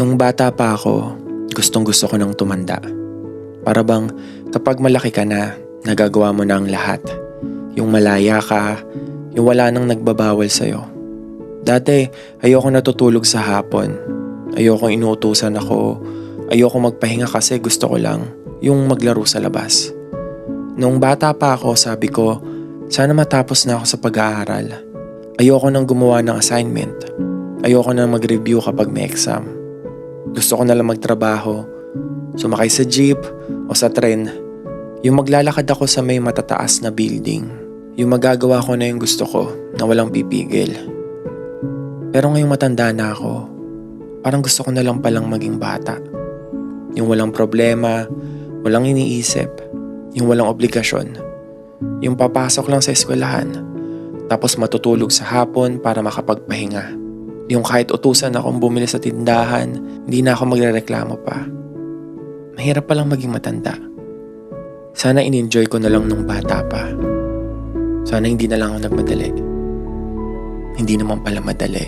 Nung bata pa ako, gustong-gusto ko nang tumanda. Para bang kapag malaki ka na, nagagawa mo na ang lahat. Yung malaya ka, yung wala nang nagbabawal sa'yo. Dati, ayoko natutulog sa hapon. Ayoko inuutusan ako. Ayoko magpahinga kasi gusto ko lang yung maglaro sa labas. Nung bata pa ako, sabi ko, sana matapos na ako sa pag-aaral. Ayoko nang gumawa ng assignment. Ayoko nang mag-review kapag may exam. Gusto ko na lang magtrabaho, sumakay sa jeep o sa tren. Yung maglalakad ako sa may matataas na building. Yung magagawa ko na yung gusto ko na walang pipigil. Pero ngayong matanda na ako, parang gusto ko na lang palang maging bata. Yung walang problema, walang iniisip, yung walang obligasyon. Yung papasok lang sa eskwelahan, tapos matutulog sa hapon para makapagpahinga. Yung kahit utusan akong bumili sa tindahan, hindi na ako magrereklamo pa. Mahirap palang maging matanda. Sana in-enjoy ko na lang nung bata pa. Sana hindi na lang ako nagmadali. Hindi naman pala madali.